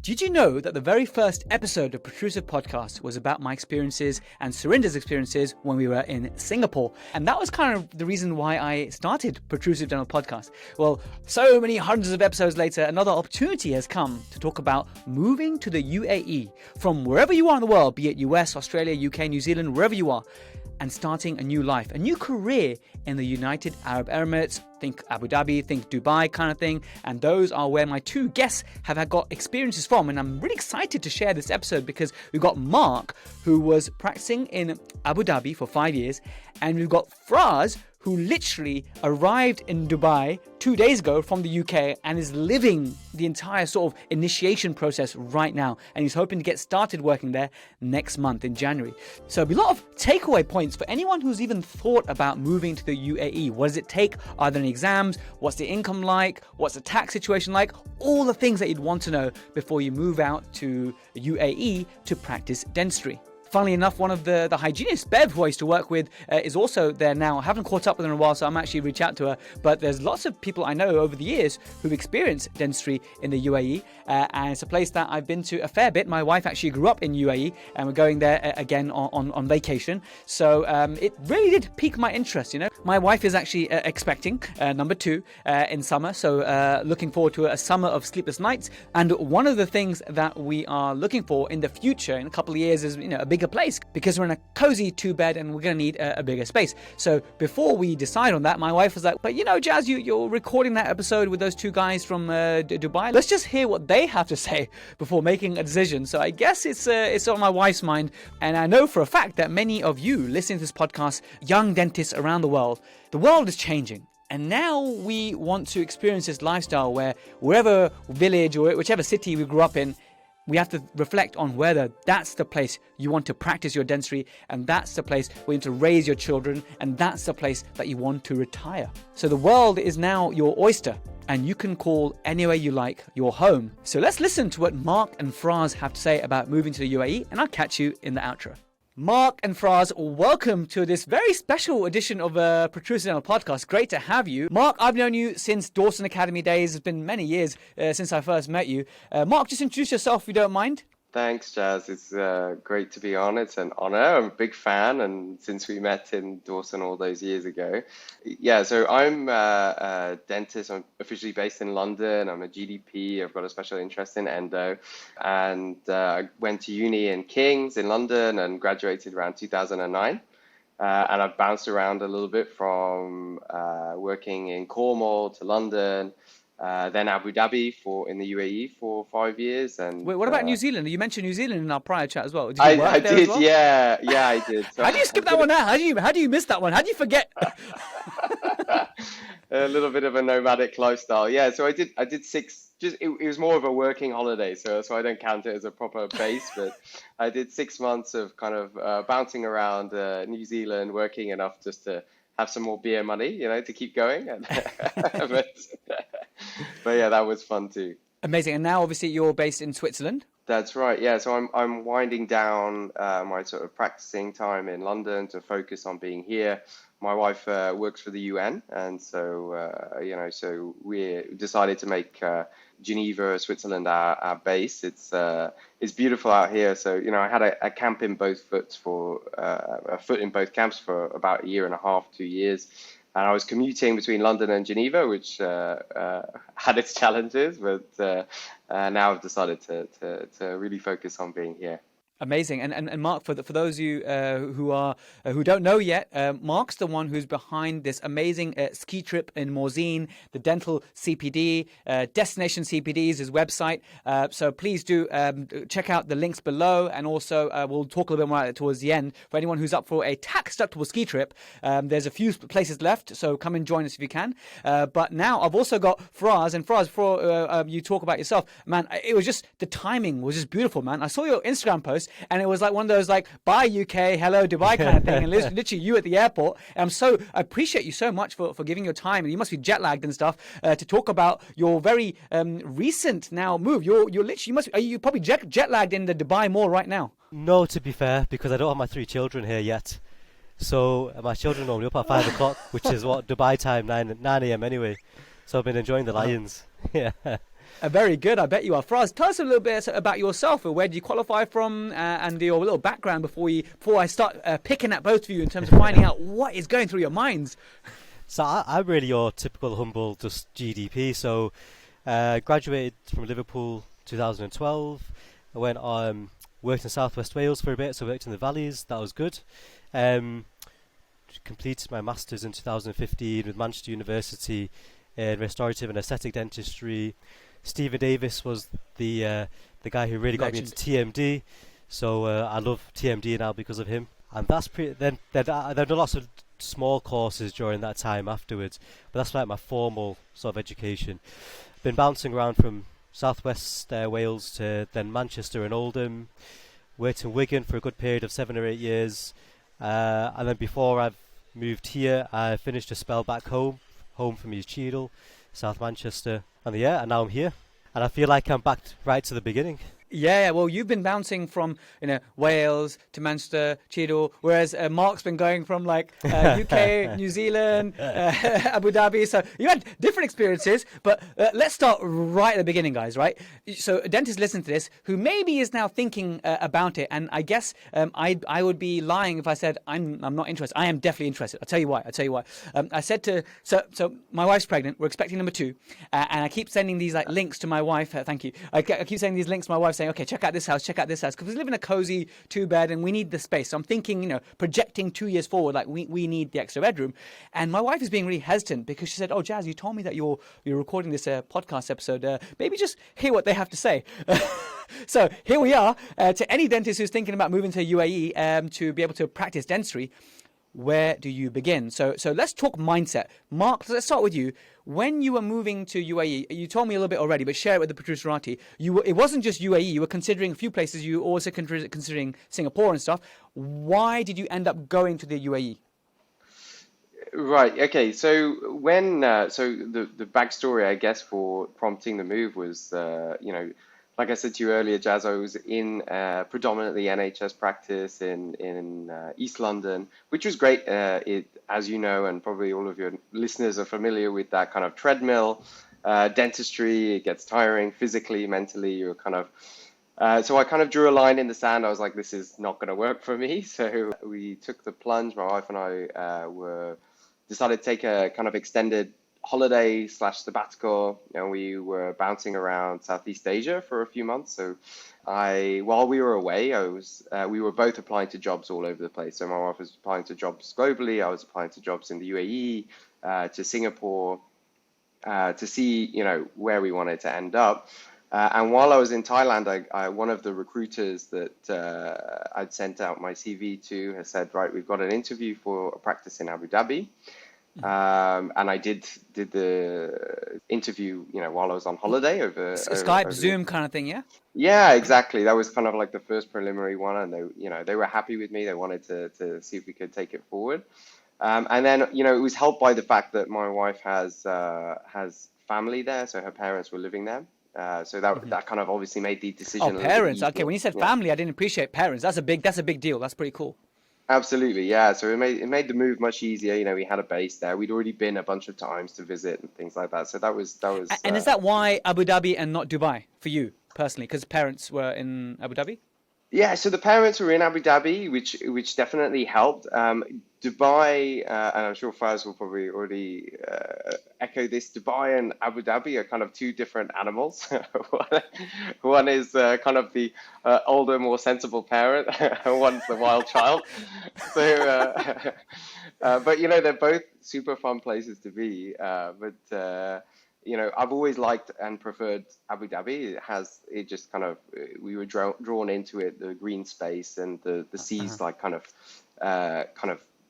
Did you know that the very first episode of Protrusive podcast was about my experiences and Surinder's experiences when we were in Singapore? And that was kind of the reason why I started Protrusive Dental Podcast. Well, so many hundreds of episodes later, another opportunity has come to talk about moving to the UAE from wherever you are in the world, be it US, Australia, UK, New Zealand, wherever you are, and starting a new life, a new career in the United Arab Emirates. Think Abu Dhabi, think Dubai kind of thing. And those are where my two guests have got experiences from. And I'm really excited to share this episode because we've got Mark, who was practicing in Abu Dhabi for 5 years. And we've got Fraaz, who literally arrived in Dubai 2 days ago from the UK and is living the entire sort of initiation process right now. And he's hoping to get started working there next month in January. So there'll be a lot of takeaway points for anyone who's even thought about moving to the UAE. What does it take? Are there any exams? What's the income like? What's the tax situation like? All the things that you'd want to know before you move out to the UAE to practice dentistry. Funnily enough, one of the hygienists, Bev, who I used to work with, is also there now. I haven't caught up with her in a while, so I'm actually reach out to her. But there's lots of people I know over the years who've experienced dentistry in the UAE. And it's a place that I've been to a fair bit. My wife actually grew up in UAE, and we're going there again on vacation. So it really did pique my interest, you know. My wife is actually expecting number 2 in summer. So looking forward to a summer of sleepless nights. And one of the things that we are looking for in the future, in a couple of years, is, you know, a bigger place, because we're in a cozy 2-bed and we're going to need a bigger space. So before we decide on that, my wife was like, but you know, Jazz, you're recording that episode with those 2 guys from Dubai. Let's just hear what they have to say before making a decision. So I guess it's on my wife's mind. And I know for a fact that many of you listening to this podcast, young dentists around the world is changing. And now we want to experience this lifestyle where wherever village or whichever city we grew up in, we have to reflect on whether that's the place you want to practice your dentistry, and that's the place where you want to raise your children, and that's the place that you want to retire. So the world is now your oyster, and you can call anywhere you like your home. So let's listen to what Mark and Fraaz have to say about moving to the UAE, and I'll catch you in the outro. Mark and Fraaz, welcome to this very special edition of Protrusive Dental Podcast. Great to have you. Mark, I've known you since Dawson Academy days. It's been many years since I first met you. Mark, just introduce yourself if you don't mind. Thanks, Jazz. It's great to be on. It's an honor. I'm a big fan, and since we met in Dawson all those years ago. Yeah, so I'm a dentist. I'm officially based in London. I'm a GDP. I've got a special interest in endo. And I went to uni in King's in London and graduated around 2009. And I've bounced around a little bit from working in Cornwall to London, then Abu Dhabi in the UAE for 5 years. And wait, what about New Zealand? You mentioned New Zealand in our prior chat as well. Did you I work there did, as well? yeah, I did. So how do you skip that one out? How do you miss that one? How do you forget? A little bit of a nomadic lifestyle. Yeah, so I did 6. It was more of a working holiday, so I don't count it as a proper base. But I did 6 months of kind of bouncing around New Zealand, working enough just to have some more beer money, you know, to keep going. But yeah, that was fun too. Amazing. And now obviously you're based in Switzerland. That's right. Yeah. So I'm winding down my sort of practicing time in London to focus on being here. My wife works for the UN, and so so we decided to make Geneva, Switzerland, our base. It's beautiful out here. So I had a camp in both foot in both camps for about 1.5 years, 2 years. And I was commuting between London and Geneva, which had its challenges, but now I've decided to really focus on being here. Amazing. And Mark, for those of you who don't know yet, Mark's the one who's behind this amazing ski trip in Morzine, the Dental CPD, Destination CPD is his website. So please do check out the links below, and also we'll talk a little bit more about it towards the end. For anyone who's up for a tax-deductible ski trip, there's a few places left, so come and join us if you can. But now I've also got Fraaz, and Fraaz, before you talk about yourself, man, it was just, the timing was just beautiful, man. I saw your Instagram post, and it was like one of those like, bye UK, hello Dubai kind of thing, and literally you at the airport. And I appreciate you so much for giving your time, and you must be jet lagged and stuff, to talk about your very recent now move. Are you probably jet lagged in the Dubai mall right now? No, to be fair, because I don't have my 3 children here yet. So my children normally up at 5 o'clock, which is what Dubai time, 9 a.m. anyway. So I've been enjoying the lions. Yeah. Very good. I bet you are. Fraaz, tell us a little bit about yourself. Where did you qualify from, and your little background before I start picking at both of you in terms of finding out what is going through your minds. So I'm really your typical humble, just GDP. So graduated from Liverpool 2012. I went worked in South West Wales for a bit, so worked in the valleys. That was good. Completed my masters in 2015 with Manchester University in restorative and aesthetic dentistry. Stephen Davis was the guy who really got me into TMD, so I love TMD now because of him. And that's then there are lots of small courses during that time afterwards, but that's like my formal sort of education. Been bouncing around from Southwest Wales to then Manchester and Oldham. Worked in Wigan for a good period of 7 or 8 years, and then before I've moved here, I finished a spell back home for me is Cheadle, South Manchester, and now I'm here, and I feel like I'm back right to the beginning. Yeah, well, you've been bouncing from Wales to Manchester, Cheadle, whereas Mark's been going from like UK, New Zealand, Abu Dhabi. So you had different experiences, but let's start right at the beginning, guys. Right? So a dentist listening to this who maybe is now thinking about it, and I guess I would be lying if I said I'm not interested. I am definitely interested. I'll tell you why. I said to so my wife's pregnant. We're expecting number 2, and I keep sending these like links to my wife. Thank you. I keep sending these links to my wife, saying, okay, check out this house, because we live in a cozy 2-bed and we need the space. So I'm thinking, projecting 2 years forward, like we need the extra bedroom. And my wife is being really hesitant because she said, oh, Jazz, you told me that you're recording this podcast episode. Maybe just hear what they have to say. So here we are. To any dentist who's thinking about moving to UAE to be able to practice dentistry, where do you begin? So let's talk mindset. Mark, let's start with you. When you were moving to UAE, you told me a little bit already, but share it with the Protrusive. It wasn't just UAE. You were considering a few places. You were also considering Singapore and stuff. Why did you end up going to the UAE? Right. Okay. So when the backstory, I guess, for prompting the move was, like I said to you earlier, Jazz, I was in predominantly NHS practice in East London, which was great. As you know, and probably all of your listeners are familiar with that kind of treadmill dentistry. It gets tiring physically, mentally. You're kind of so I kind of drew a line in the sand. I was like, this is not going to work for me. So we took the plunge. My wife and I decided to take a kind of extended holiday / sabbatical. We were bouncing around Southeast Asia for a few months. So while we were away, we were both applying to jobs all over the place. So my wife was applying to jobs globally. I was applying to jobs in the UAE, to Singapore, to see, where we wanted to end up. And while I was in Thailand, one of the recruiters that I'd sent out my CV to has said, right, we've got an interview for a practice in Abu Dhabi. And I did the interview, while I was on holiday over Skype, Zoom kind of thing, yeah? Yeah, exactly. That was kind of like the first preliminary one, and they were happy with me. They wanted to see if we could take it forward. And then, it was helped by the fact that my wife has family there, so her parents were living there. So that kind of obviously made the decision. Oh, parents. Okay, when you said family, I didn't appreciate parents. That's a big deal. That's pretty cool. Absolutely, yeah. So it made the move much easier. We had a base there. We'd already been a bunch of times to visit and things like that. So that was. And is that why Abu Dhabi and not Dubai for you personally? Because parents were in Abu Dhabi? Yeah, so the parents were in Abu Dhabi, which definitely helped. Dubai, and I'm sure Faz will probably already echo this. Dubai and Abu Dhabi are kind of two different animals. One is kind of the older, more sensible parent, and one's the wild child. So, but they're both super fun places to be. I've always liked and preferred Abu Dhabi. It just kind of, we were drawn into it, the green space and the seas, like kind of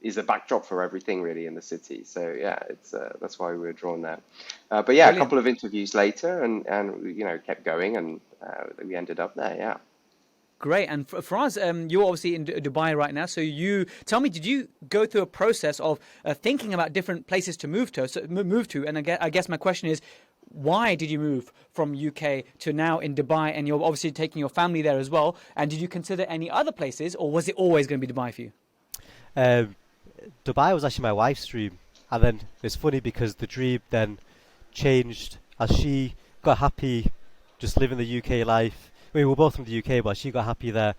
is a backdrop for everything really in the city. So yeah, it's that's why we were drawn there. But yeah, Brilliant. A couple of interviews later, and kept going, and we ended up there. Yeah. Great. And Fraaz, you're obviously in Dubai right now. So tell me, did you go through a process of thinking about different places to move to? And I guess my question is, why did you move from UK to now in Dubai? And you're obviously taking your family there as well. And did you consider any other places, or was it always going to be Dubai for you? Dubai was actually my wife's dream. And then it's funny because the dream then changed as she got happy just living the UK life. I mean, we're both from the UK, but she got happy there.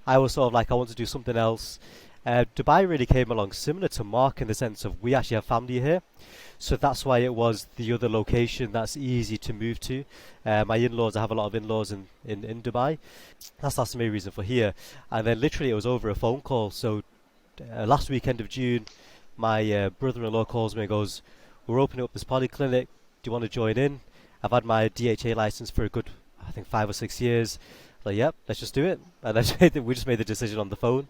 I was sort of like, I want to do something else. Dubai really came along similar to Mark in the sense of we actually have family here. So that's why it was the other location that's easy to move to. My in-laws, I have a lot of in-laws in Dubai. That's the main reason for here. And then literally it was over a phone call. So last weekend of June, my brother-in-law calls me and goes, we're opening up this polyclinic. Do you want to join in? I've had my DHA license for a good, I think, 5 or 6 years. Like, yep, let's just do it. And we just made the decision on the phone.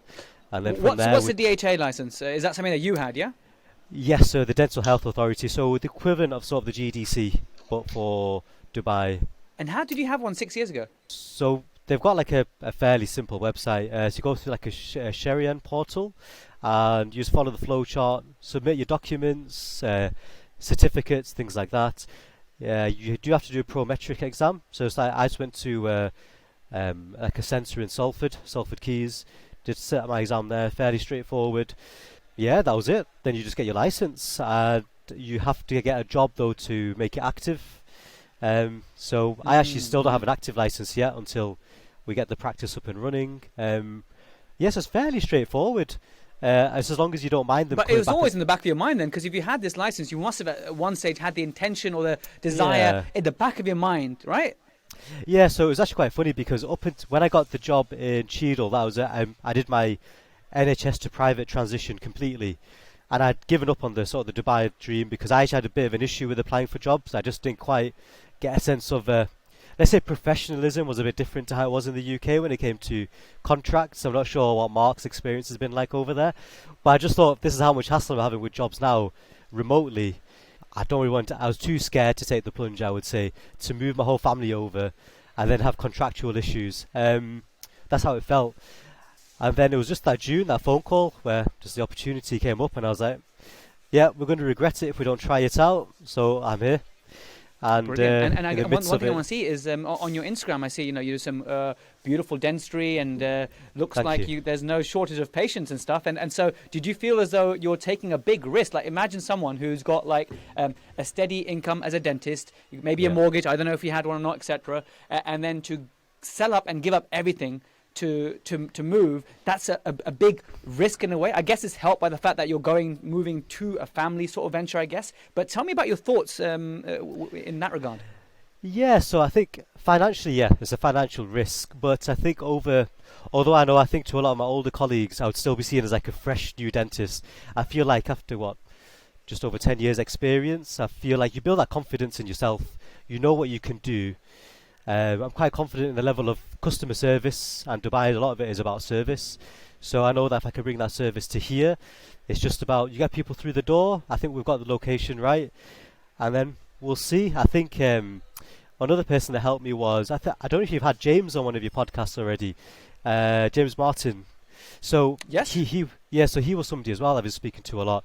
And then from there, what's the DHA license? Is that something that you had, yeah? Yes, so the Dental Health Authority. So the equivalent of sort of the GDC, but for Dubai. And how did you have one 6 years ago? So they've got like a fairly simple website. So you go through like a Sharian portal, and you just follow the flow chart, submit your documents, certificates, things like that. You do have to do a prometric exam. So it's like I just went to like a centre in Salford Keys, did set my exam there, fairly straightforward. Yeah, that was it. Then you just get your license. You have to get a job though to make it active. So I actually still don't have an active license yet until we get the practice up and running. Yes, it's fairly straightforward. As long as you don't mind them. But it was always in the back of your mind then, because if you had this license, you must have at one stage had the intention or the desire in the back of your mind, right? Yeah, so it was actually quite funny because when I got the job in Cheadle, that was it. I did my NHS to private transition completely, and I'd given up on the sort of the Dubai dream because I actually had a bit of an issue with applying for jobs. I just didn't quite get a sense of let's say professionalism was a bit different to how it was in the UK when it came to contracts. I'm not sure what Mark's experience has been like over there, but I just thought this is how much hassle I'm having with jobs now remotely. I don't really want to, I was too scared to take the plunge, I would say, to move my whole family over and then have contractual issues. That's how it felt. And then it was just that June, that phone call, where just the opportunity came up and I was like, yeah, we're going to regret it if we don't try it out. So I'm here. And one thing I want to see is on your Instagram, I see you do some beautiful dentistry and looks like there's no shortage of patients and stuff. And so did you feel as though you're taking a big risk? Like imagine someone who's got like a steady income as a dentist, maybe a mortgage, I don't know if you had one or not, etc. And then to sell up and give up everything to move, that's a big risk in a way. I guess it's helped by the fact that you're moving to a family sort of venture, I guess. But tell me about your thoughts in that regard. Yeah, so I think financially, it's a financial risk. But I think although I think to a lot of my older colleagues, I would still be seen as like a fresh new dentist. I feel like after just over 10 years experience, I feel like you build that confidence in yourself. You know what you can do. I'm quite confident in the level of customer service, and Dubai, a lot of it is about service. So I know that if I can bring that service to here, it's just about you get people through the door. I think we've got the location right, and then we'll see. I think another person that helped me was I don't know if you've had James on one of your podcasts already, James Martin. So yes, so he was somebody as well I've been speaking to a lot.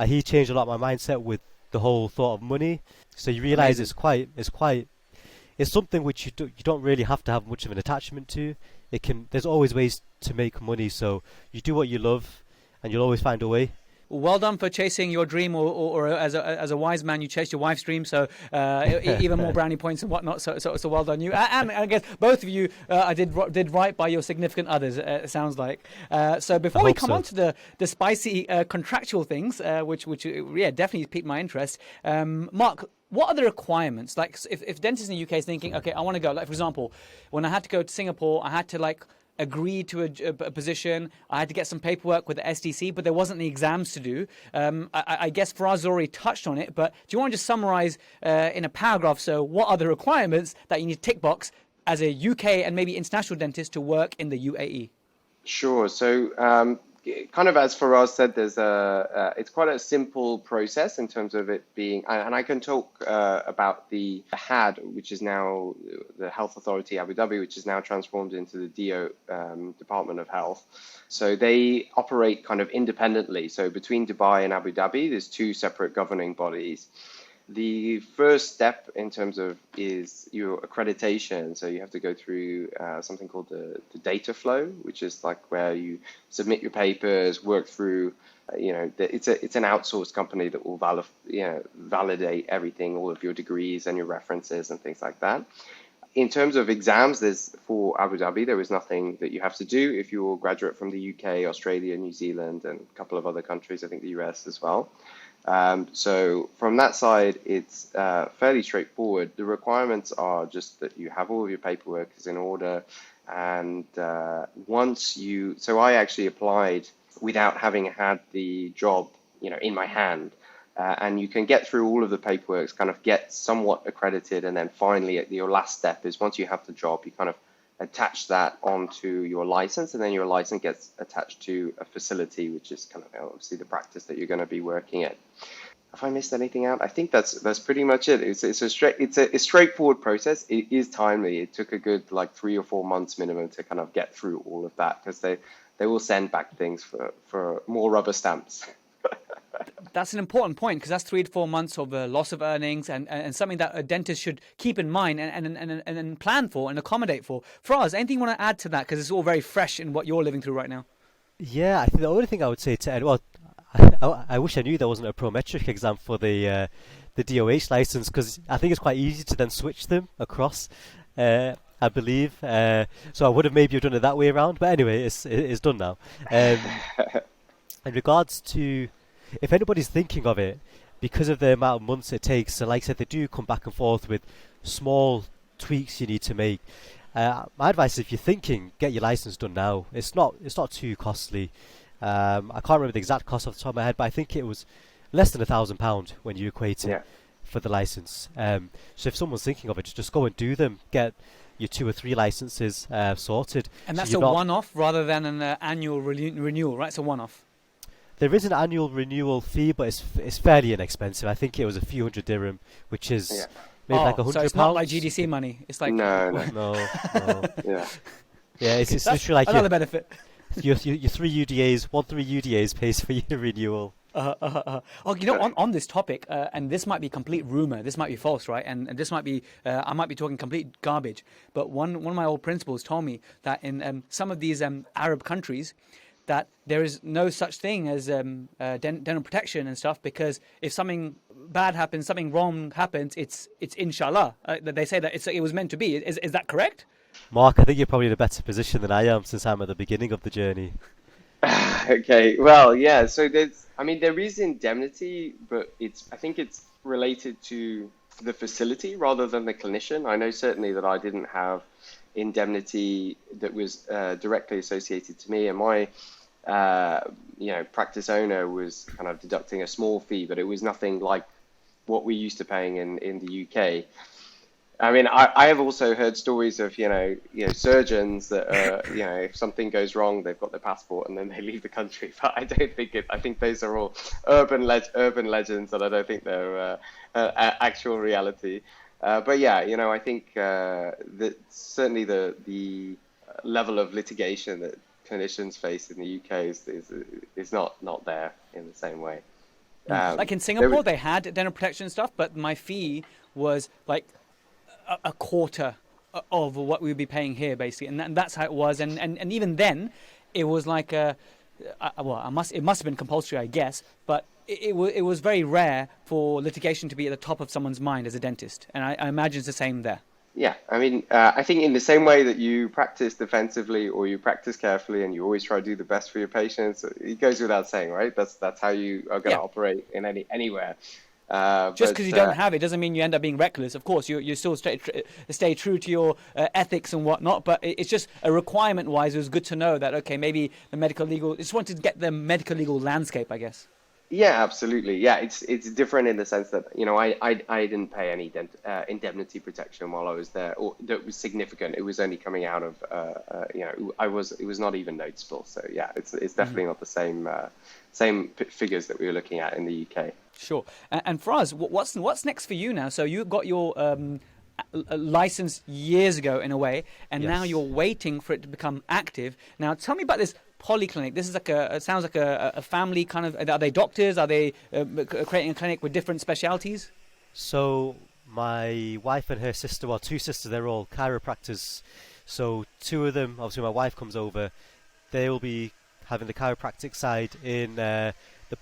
He changed a lot of my mindset with the whole thought of money. So you realise it's something which you don't really have to have much of an attachment to. There's always ways to make money, so you do what you love and you'll always find a way. Well done for chasing your dream, or as a wise man, you chased your wife's dream. So even more brownie points and whatnot. So well done you, and I guess both of you did right by your significant others. It sounds like. So before we come on to the spicy contractual things, which definitely piqued my interest, Mark. What are the requirements? Like, if dentists in the UK is thinking, okay, I want to go. Like, for example, when I had to go to Singapore, I had to agree to a position. I had to get some paperwork with the SDC, but there wasn't the exams to do. I guess Fraaz already touched on it, but do you want to just summarize in a paragraph? So, what are the requirements that you need to tick box as a UK and maybe international dentist to work in the UAE? Sure. So, kind of as Faraz said, it's quite a simple process in terms of it being, and I can talk about the HAD, which is now the Health Authority Abu Dhabi, which is now transformed into the DO, Department of Health. So they operate kind of independently. So between Dubai and Abu Dhabi, there's two separate governing bodies. The first step in terms of is your accreditation. So you have to go through something called the data flow, which is like where you submit your papers, work through, it's an outsourced company that will validate everything, all of your degrees and your references and things like that. in terms of exams, for Abu Dhabi, there is nothing that you have to do if you're a graduate from the UK, Australia, New Zealand, and a couple of other countries, I think the US as well. So from that side, it's fairly straightforward. The requirements are just that you have all of your paperwork is in order. And so I actually applied without having had the job, in my hand. And you can get through all of the paperwork, kind of get somewhat accredited, and then finally, your last step is once you have the job, you kind of attach that onto your license, and then your license gets attached to a facility, which is kind of obviously the practice that you're going to be working at. Have I missed anything out? I think that's pretty much it. It's a straightforward process. It is timely. It took a good 3 or 4 months minimum to kind of get through all of that, because they will send back things for more rubber stamps. That's an important point, because that's 3 to 4 months of loss of earnings and something that a dentist should keep in mind and plan for and accommodate for. Fraaz, anything you want to add to that? Because it's all very fresh in what you're living through right now. Yeah, I think the only thing I would say to Ed, I wish I knew there wasn't a prometric exam for the DOH license, because I think it's quite easy to then switch them across. I believe so. I would have maybe done it that way around, but anyway, it's done now. In regards to, if anybody's thinking of it, because of the amount of months it takes, so like I said, they do come back and forth with small tweaks you need to make. My advice is, if you're thinking, get your license done now. It's not too costly. I can't remember the exact cost off the top of my head, but I think it was less than £1,000 when you equate it for the license. So if someone's thinking of it, just go and do them. Get your 2 or 3 licenses sorted. And that's a one-off rather than an annual renewal, right? It's a one-off. There is an annual renewal fee, but it's fairly inexpensive. I think it was a few hundred dirham, which is maybe like £100. So it's not like GDC money. It's like no. Yeah, it's literally like another benefit. Your 3 UDAs, 3 UDAs pays for your renewal. On this topic, and this might be complete rumor, this might be false, right? And this might be, I might be talking complete garbage. But one of my old principals told me that in some of these Arab countries, that there is no such thing as dental protection and stuff, because if something bad happens, something wrong happens, it's inshallah. They say that it was meant to be. Is that correct? Mark, I think you're probably in a better position than I am, since I'm at the beginning of the journey. Okay, well, yeah. So there is indemnity, but I think it's related to the facility rather than the clinician. I know certainly that I didn't have indemnity that was directly associated to me, and my practice owner was kind of deducting a small fee, but it was nothing like what we're used to paying in the UK. I mean, I have also heard stories of surgeons that if something goes wrong, they've got their passport and then they leave the country. But I don't think it. I think those are all urban legends, and I don't think they're actual reality. But yeah, I think that certainly the level of litigation that clinicians face in the UK is not there in the same way. Like in Singapore, they had dental protection stuff, but my fee was like a quarter of what we would be paying here, basically, and that's how it was. And even then, it was like it must have been compulsory, I guess, but it was very rare for litigation to be at the top of someone's mind as a dentist, and I imagine it's the same there. Yeah, I mean, I think in the same way that you practice defensively or you practice carefully and you always try to do the best for your patients, it goes without saying, right? That's how you are going to operate in anywhere. Just because you don't have it doesn't mean you end up being reckless. Of course, you still stay true to your ethics and whatnot, but it's just a requirement-wise, it was good to know that, okay, maybe the medical legal, just wanted to get the medical legal landscape, I guess. Yeah, absolutely. Yeah, it's different in the sense that I didn't pay any indemnity protection while I was there, or that was significant. It was only coming out of it was not even noticeable. So yeah, it's definitely not the same figures that we were looking at in the UK. Sure. And Fraaz, what's next for you now? So you got your license years ago in a way, and now you're waiting for it to become active. Now tell me about this polyclinic. This is it sounds like a family kind of. Are they doctors? Are they creating a clinic with different specialities? So my wife and her sister, well, 2 sisters, they're all chiropractors. So 2 of them, obviously my wife comes over, they will be having the chiropractic side in the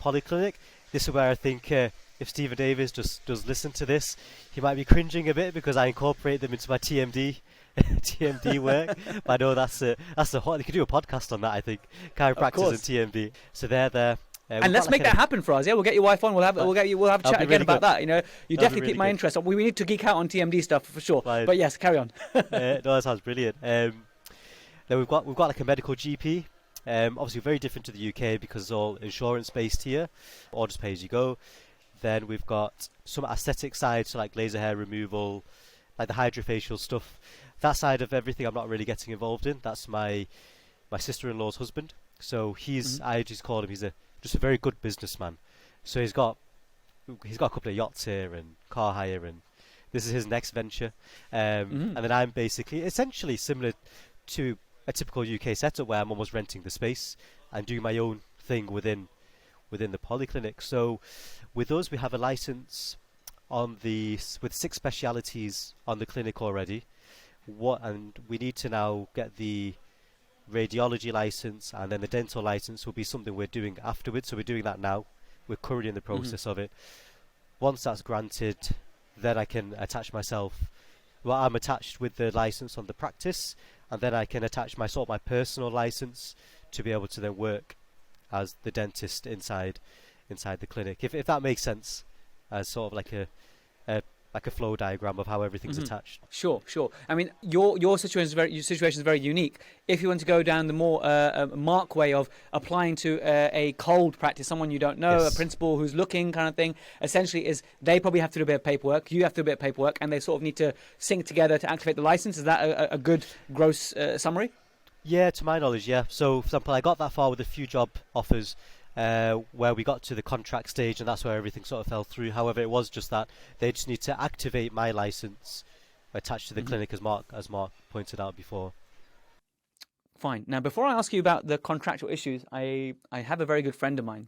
polyclinic. This is where I think if if Stephen Davis just does listen to this, he might be cringing a bit because I incorporate them into my TMD TMD work. But I know that's a hot. You could do a podcast on that, I think. Chiropractors and TMD. So they're there. And let's make that happen for us. Yeah, we'll get your wife on. We'll have a chat again about that. You know, you definitely piqued my interest. We need to geek out on TMD stuff for sure. Right. But yes, carry on. No, that sounds brilliant. Then we've got like a medical GP. Obviously very different to the UK because it's all insurance based here, or just pay as you go. Then we've got some aesthetic side, so like laser hair removal, like the hydrofacial stuff. That side of everything I'm not really getting involved in. That's my sister-in-law's husband. So I just call him, he's just a very good businessman. So he's got a couple of yachts here and car hire, and this is his next venture. And then I'm basically essentially similar to a typical UK setup where I'm almost renting the space and doing my own thing within the polyclinic. So with us, we have a license with 6 specialities on the clinic already. And we need to now get the radiology license, and then the dental license will be something we're doing afterwards. So we're doing that now. We're currently in the process of it. Once that's granted, then I can attach myself. Well, I'm attached with the license on the practice, and then I can attach my personal license to be able to then work as the dentist inside the clinic. If that makes sense, as sort of like a flow diagram of how everything's attached. Sure. I mean, your situation is very unique. If you want to go down the more Mark way of applying to a cold practice, someone you don't know, yes, a principal who's looking kind of thing, essentially is they probably have to do a bit of paperwork, you have to do a bit of paperwork, and they sort of need to sync together to activate the license. Is that a good gross summary? Yeah, to my knowledge, yeah. So, for example, I got that far with a few job offers where we got to the contract stage, and that's where everything sort of fell through. However, it was just that they just need to activate my license attached to the clinic, as Mark pointed out before. Fine. Now, before I ask you about the contractual issues, I have a very good friend of mine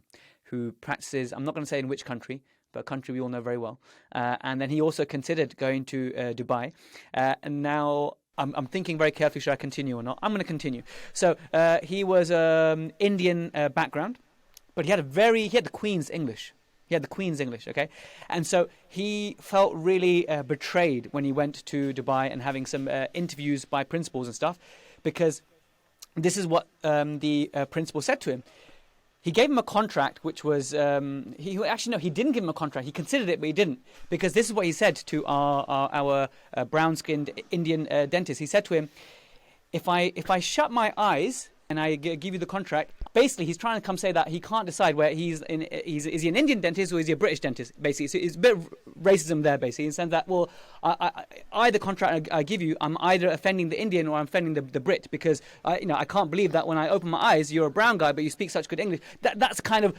who practices, I'm not going to say in which country, but a country we all know very well. And then he also considered going to Dubai. And now I'm thinking very carefully, should I continue or not? I'm going to continue. So he was Indian background, but he had the Queen's English. Okay? And so he felt really betrayed when he went to Dubai and having some interviews by principals and stuff, because this is what the principal said to him. He gave him a contract, which was he didn't give him a contract. He considered it, but he didn't, because this is what he said to our brown-skinned Indian dentist. He said to him, if I shut my eyes and I give you the contract, basically he's trying to come say that he can't decide where is he an Indian dentist or is he a British dentist, basically. So it's a bit of racism there, basically, in the sense that, well, either contract I give you, I'm either offending the Indian or I'm offending the Brit, because I can't believe that when I open my eyes, you're a brown guy, but you speak such good English. That's kind of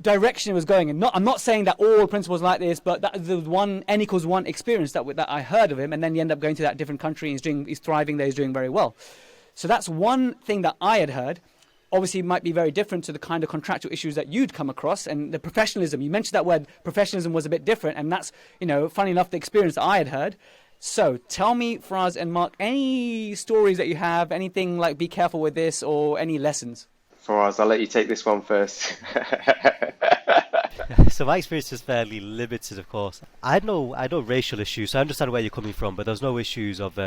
direction it was going in. I'm not saying that all principals like this, but that the one N=1 experience that I heard of him, and then you end up going to that different country and he's thriving there, he's doing very well. So that's one thing that I had heard. Obviously, it might be very different to the kind of contractual issues that you'd come across, and the professionalism. You mentioned that word professionalism was a bit different, and that's, funny enough, the experience that I had heard. So tell me, Fraaz and Mark, any stories that you have, anything like be careful with this, or any lessons? Fraaz, I'll let you take this one first. So my experience is fairly limited, of course. I had no racial issues, so I understand where you're coming from, but there's no issues of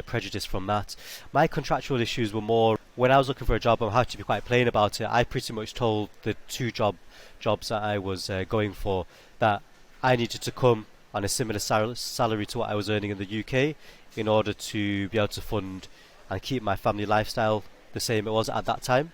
prejudice from that. My contractual issues were more when I was looking for a job. I had to be quite plain about it. I pretty much told the 2 jobs that I was going for that I needed to come on a similar salary to what I was earning in the UK in order to be able to fund and keep my family lifestyle the same it was at that time.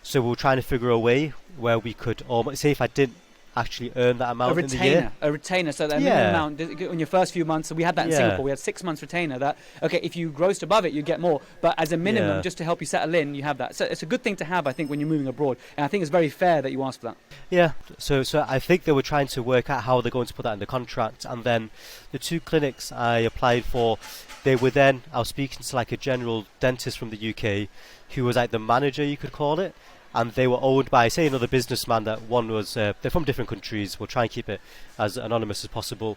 So we were trying to figure a way where we could almost say if I didn't actually earn that amount in the year. A retainer, so that minimum amount in your first few months. So we had that in Singapore. We had 6 months retainer. That if you grossed above it, you get more. But as a minimum, just to help you settle in, you have that. So it's a good thing to have, I think, when you're moving abroad. And I think it's very fair that you ask for that. Yeah. So I think they were trying to work out how they're going to put that in the contract. And then the 2 clinics I applied for, I was speaking to like a general dentist from the UK, who was like the manager, you could call it. And they were owned by, say, another businessman. That one was, they're from different countries. We'll try and keep it as anonymous as possible.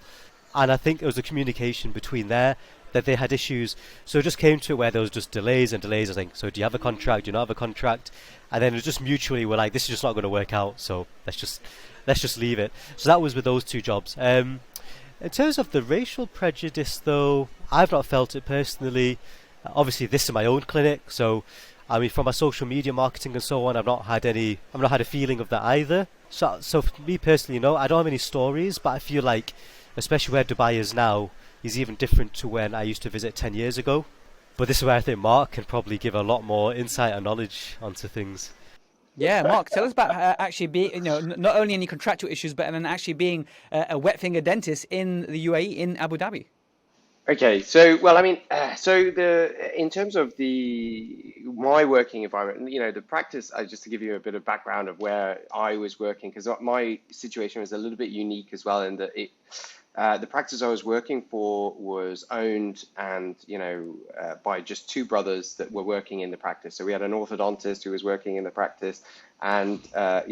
And I think it was a communication between their that they had issues. So it just came to it where there was just delays and delays. I think, so do you have a contract? Do you not have a contract? And then it was just mutually, we're like, this is just not going to work out. So let's just leave it. So that was with those two jobs. In terms of the racial prejudice, though, I've not felt it personally. Obviously, this is my own clinic, so I mean, from my social media marketing and so on, I've not had a feeling of that either. So for me personally, no, I don't have any stories, but I feel like, especially where Dubai is now, is even different to when I used to visit 10 years ago. But this is where I think Mark can probably give a lot more insight and knowledge onto things. Yeah, Mark, tell us about actually being, not only any contractual issues, but then actually being a wet finger dentist in the UAE, in Abu Dhabi. Okay, so well, I mean, in terms of my working environment, the practice, just to give you a bit of background of where I was working, because my situation was a little bit unique as well, in that the practice I was working for was owned and by just two brothers that were working in the practice. So we had an orthodontist who was working in the practice, and a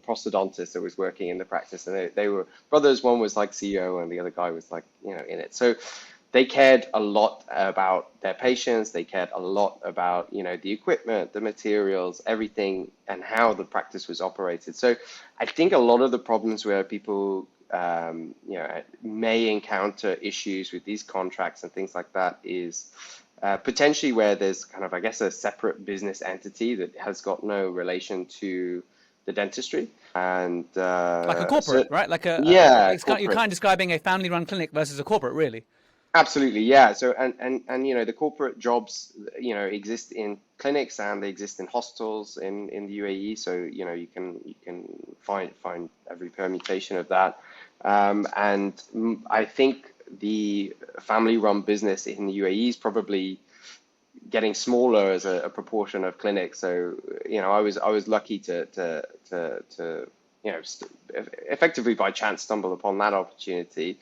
prosthodontist that was working in the practice, and they were brothers. One was like CEO, and the other guy was like in it. So they cared a lot about their patients. They cared a lot about the equipment, the materials, everything, and how the practice was operated. So I think a lot of the problems where people may encounter issues with these contracts and things like that is potentially where there's kind of, I guess, a separate business entity that has got no relation to the dentistry, and like a corporate, right? Like you're kind of describing a family-run clinic versus a corporate, really. Absolutely, yeah. So and the corporate jobs exist in clinics, and they exist in hostels in the UAE. So you can find every permutation of that. And I think the family-run business in the UAE is probably getting smaller as a proportion of clinics. So I was lucky to effectively by chance stumble upon that opportunity.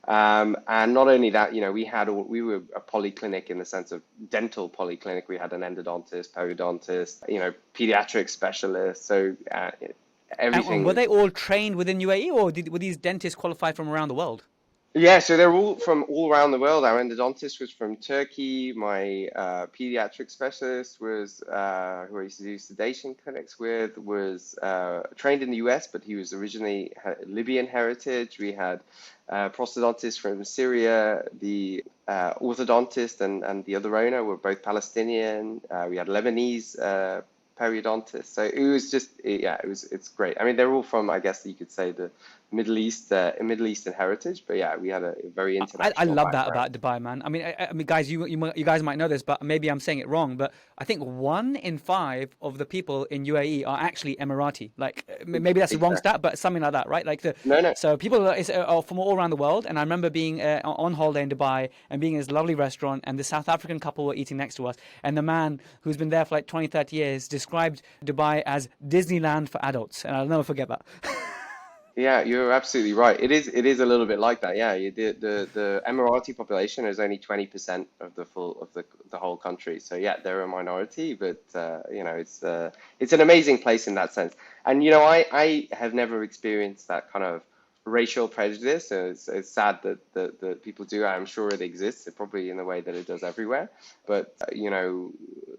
And not only that, we were a polyclinic in the sense of dental polyclinic. We had an endodontist, periodontist, pediatric specialist. So everything. And were they all trained within UAE, or were these dentists qualified from around the world? Yeah, so they're all from all around the world. Our endodontist was from Turkey. My pediatric specialist was, who I used to do sedation clinics with, was trained in the US, but he was originally Libyan heritage. We had prosthodontist from Syria. The orthodontist and the other owner were both Palestinian. We had Lebanese periodontist. So it was just, it's great. I mean, they're all from, I guess you could say, the Middle Eastern heritage, but yeah, we had a very international. I love background. that about Dubai, man. I mean, guys, you guys might know this, but maybe I'm saying it wrong. But I think 1 in 5 of the people in UAE are actually Emirati. Like maybe that's the wrong stat, but something like that, right? Like no. So people are from all around the world, and I remember being on holiday in Dubai and being in this lovely restaurant, and the South African couple were eating next to us, and the man who's been there for like 20, 30 years described Dubai as Disneyland for adults, and I'll never forget that. Yeah, you're absolutely right. It is a little bit like that. Yeah, the Emirati population is only 20% of the whole country. So yeah, they're a minority, but it's an amazing place in that sense. And I have never experienced that kind of racial prejudice. So it's sad that people do. I'm sure it exists, probably in the way that it does everywhere. But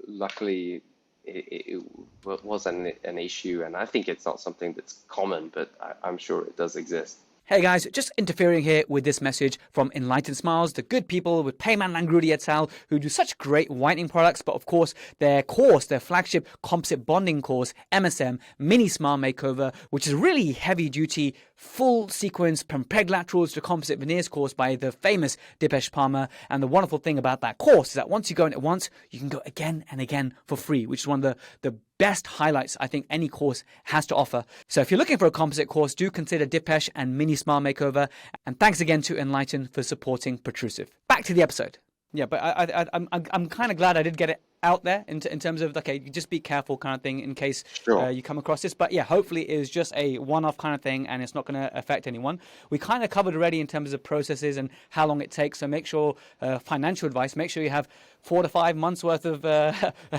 luckily, it wasn't an issue, and I think it's not something that's common, but I'm sure it does exist. Hey guys, just interfering here with this message from Enlightened Smiles, the good people with Payman Langrudi et al., who do such great whitening products, but of course their flagship composite bonding course, MSM, Mini Smile Makeover, which is really heavy duty, full sequence preg laterals to composite veneers course by the famous Dipesh Palmer. And the wonderful thing about that course is that once you go in it once, you can go again and again for free, which is one of the best highlights I think any course has to offer. So if you're looking for a composite course, do consider Dipesh and Mini Smile Makeover. And thanks again to Enlighten for supporting Protrusive. Back to the episode. Yeah, but I'm kind of glad I did get it out there in terms of, okay, just be careful kind of thing in case you come across this. But yeah, hopefully it is just a one-off kind of thing and it's not going to affect anyone. We kind of covered already in terms of processes and how long it takes. So make sure financial advice, make sure you have 4 to 5 months worth of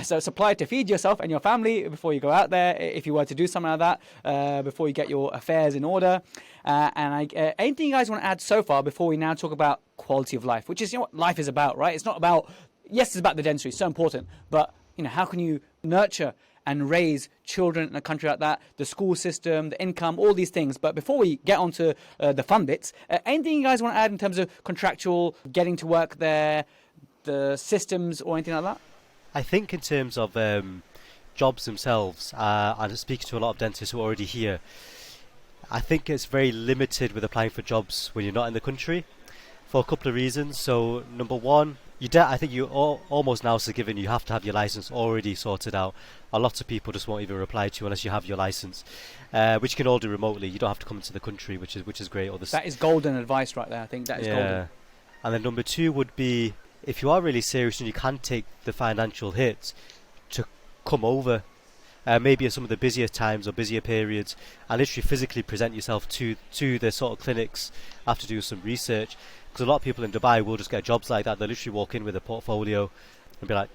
so supply to feed yourself and your family before you go out there, if you were to do something like that, before you get your affairs in order. Anything you guys want to add so far before we now talk about quality of life, which is, you know, what life is about, right? It's not about, yes, it's about the dentistry, so important, but, you know, how can you nurture and raise children in a country like that, the school system, the income, all these things. But before we get on to the fun bits, anything you guys want to add in terms of contractual, getting to work there, the systems or anything like that? I think in terms of jobs themselves, I'm speaking to a lot of dentists who are already here. I think it's very limited with applying for jobs when you're not in the country for a couple of reasons. So number one, I think you almost now, so given you have to have your license already sorted out. A lot of people just won't even reply to you unless you have your license, which you can all do remotely. You don't have to come into the country, which is great. That is golden advice right there. I think that is golden. And then number two would be, if you are really serious and you can take the financial hit, to come over, maybe at some of the busier times or busier periods, and literally physically present yourself to the sort of clinics after doing some research. Because a lot of people in Dubai will just get jobs like that. They'll literally walk in with a portfolio and be like,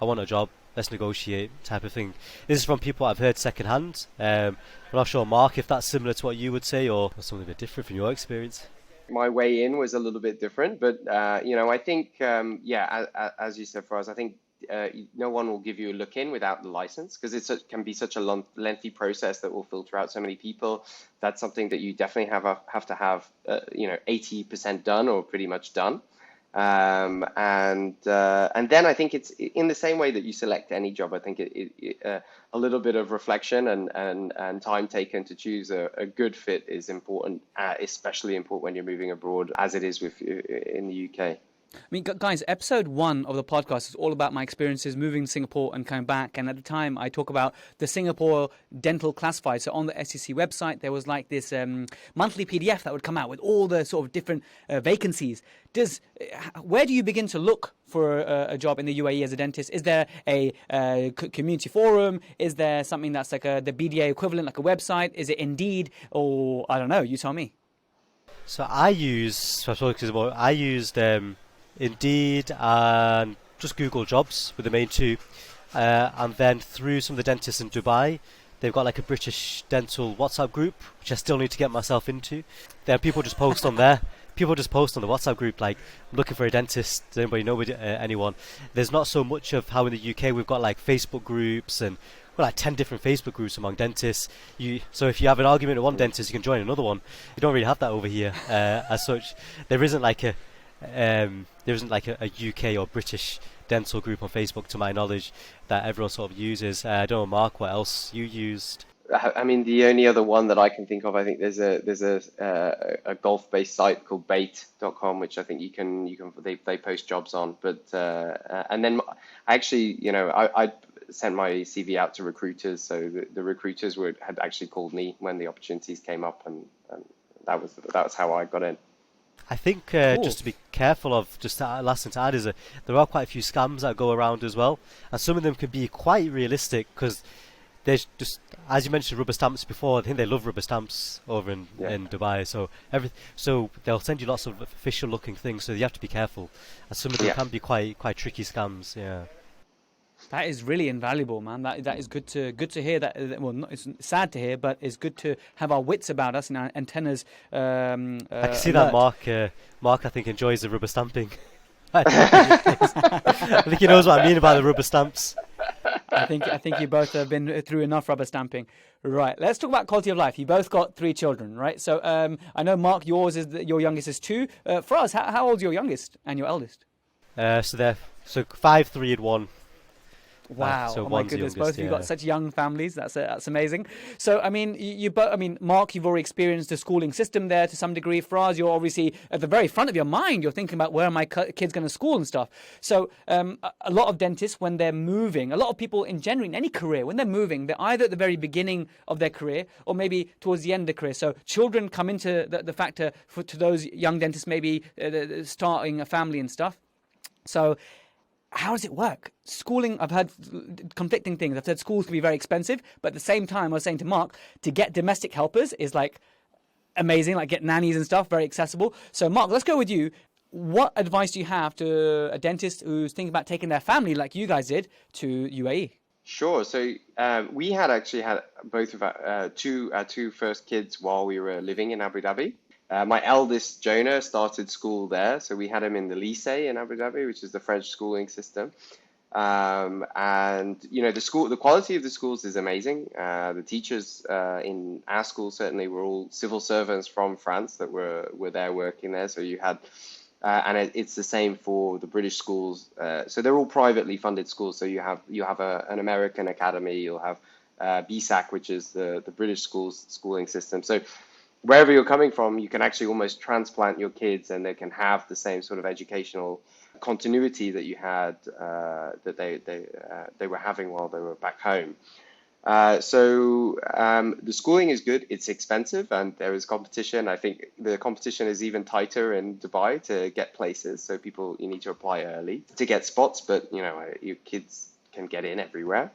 I want a job, let's negotiate, type of thing. This is from people I've heard secondhand. I'm not sure, Mark, if that's similar to what you would say or something a bit different from your experience. My way in was a little bit different, but I think as you said, Faraz, I think no one will give you a look in without the license, because it can be such a lengthy process that will filter out so many people. That's something that you definitely have to have 80% done or pretty much done. And then I think it's in the same way that you select any job. I think a little bit of reflection and time taken to choose a good fit is important, especially important when you're moving abroad, as it is in the UK. I mean, guys, episode 1 of the podcast is all about my experiences moving to Singapore and coming back. And at the time, I talk about the Singapore Dental Classified. So on the SEC website, there was like this monthly PDF that would come out with all the sort of different vacancies. Where do you begin to look for a job in the UAE as a dentist? Is there a community forum? Is there something that's like the BDA equivalent, like a website? Is it Indeed? Or I don't know, you tell me. So I used Indeed and just Google Jobs were the main two, and then through some of the dentists in Dubai, they've got like a British dental WhatsApp group, which I still need to get myself into. Then people just post on there. People just post on the WhatsApp group like, I'm looking for a dentist. Does anybody know anyone? There's not so much of how in the UK we've got like Facebook groups and like 10 different Facebook groups among dentists. So if you have an argument with one dentist, you can join another one. You don't really have that over here as such. There isn't like a UK or British dental group on Facebook, to my knowledge, that everyone sort of uses. I don't know, Mark, what else you used? I mean, the only other one that I can think of, I think there's a golf-based site called bait.com, which I think they post jobs on. But and then actually, I sent my CV out to recruiters, so the recruiters had actually called me when the opportunities came up, and that was how I got in. I think just to be careful of, just last thing to add is there are quite a few scams that go around as well, and some of them can be quite realistic because there's just, as you mentioned, rubber stamps before. I think they love rubber stamps over in Dubai. So they'll send you lots of official looking things, so you have to be careful. And some of them can be quite tricky scams. Yeah. That is really invaluable, man. That is good to hear. Well, it's sad to hear, but it's good to have our wits about us and our antennas. I can see that Mark, I think, enjoys the rubber stamping. I think he knows what I mean by the rubber stamps. I think you both have been through enough rubber stamping. Right, let's talk about quality of life. You both got 3 children, right? So I know, Mark, your youngest is 2. Faraz, how old's your youngest and your eldest? So 5, 3, and 1. Wow! So oh my goodness, both of you got such young families. That's amazing. So I mean, Mark, you've already experienced the schooling system there to some degree. Faraz, you're obviously at the very front of your mind. You're thinking about where are my kids going to school and stuff. So a lot of dentists, when they're moving, a lot of people in general in any career, when they're moving, they're either at the very beginning of their career or maybe towards the end of the career. So children come into the factor to those young dentists, maybe starting a family and stuff. So how does it work? Schooling, I've heard conflicting things. I've said schools can be very expensive, but at the same time, I was saying to Mark, to get domestic helpers is like amazing, like get nannies and stuff, very accessible. So Mark, let's go with you. what advice do you have to a dentist who's thinking about taking their family, like you guys did, to UAE? Sure. So we had actually had both of our two first kids while we were living in Abu Dhabi. My eldest, Jonah, started school there. So we had him in the lycée in Abu Dhabi, which is the French schooling system. And you know, the quality of the schools is amazing. The teachers in our school certainly were all civil servants from France that were there working there. So you had, and it's the same for the British schools. So they're all privately funded schools. So you have an American academy. You'll have BSAC, which is the British schooling system. So wherever you're coming from, you can actually almost transplant your kids, and they can have the same sort of educational continuity that you had that they were having while they were back home. The schooling is good. It's expensive, and there is competition. I think the competition is even tighter in Dubai to get places. So you need to apply early to get spots, but you know, your kids can get in everywhere.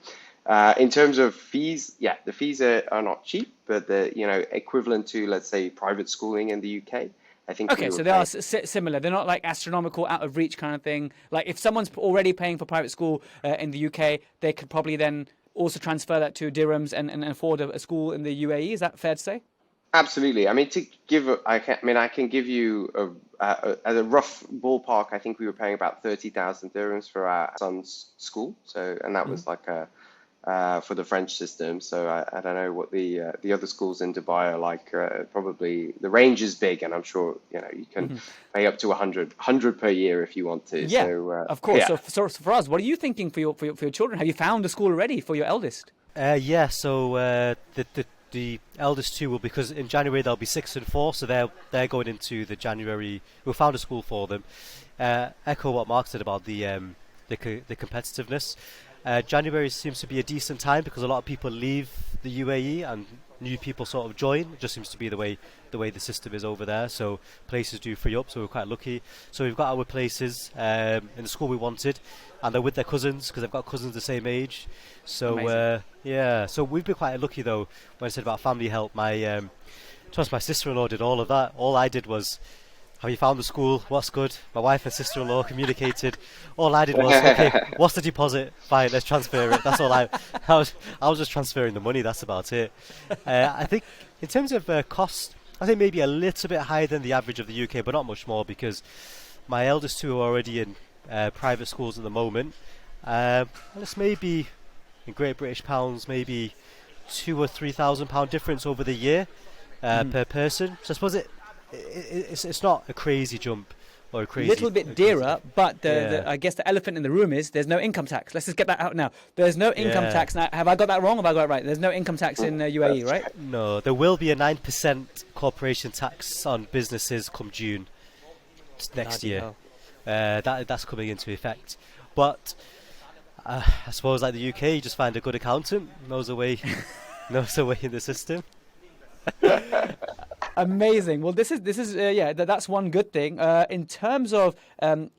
In terms of fees, yeah, the fees are not cheap, but they're, you know, equivalent to, let's say, private schooling in the UK. I think. Okay, so they are similar. They're not like astronomical, out of reach kind of thing. Like if someone's already paying for private school in the UK, they could probably then also transfer that to dirhams and afford a school in the UAE. Is that fair to say? Absolutely. I mean, I can give you as a rough ballpark. I think we were paying about 30,000 dirhams for our son's school. So, and that was like for the French system. So I don't know what the other schools in Dubai are like. Probably the range is big, and I'm sure you know you can pay up to 100 per year if you want to. Yeah, so, of course. Yeah. So for us, what are you thinking for your children? Have you found a school already for your eldest? Yeah. So the eldest two will, because in January they'll be 6 and 4, so they're going into the January. We found a school for them. Echo what Mark said about the competitiveness. January seems to be a decent time because a lot of people leave the UAE and new people sort of join. It just seems to be the way the system is over there. So places do free up. So we're quite lucky. So we've got our places in the school we wanted, and they're with their cousins because they've got cousins the same age. So yeah. So we've been quite lucky though. When I said about family help, my sister-in-law did all of that. All I did was, have you found the school? What's good? My wife and sister-in-law communicated. All I did was, okay, what's the deposit? Fine, let's transfer it. That's all I was just transferring the money. That's about it. I think in terms of cost, I think maybe a little bit higher than the average of the UK, but not much more because my eldest two are already in private schools at the moment. And it's maybe in Great British pounds, maybe £2,000 or £3,000 difference over the year per person. So I suppose it's not a crazy jump or a crazy little bit dearer, but I guess the elephant in the room is there's no income tax. Let's just get that out now. There's no income tax now. Have I got that wrong or have I got it right? There's no income tax in UAE, right? No, there will be a 9% corporation tax on businesses come June next year. That's coming into effect. But I suppose like the UK, you just find a good accountant, knows a way in the system. Amazing. Well, this is that's one good thing. In terms of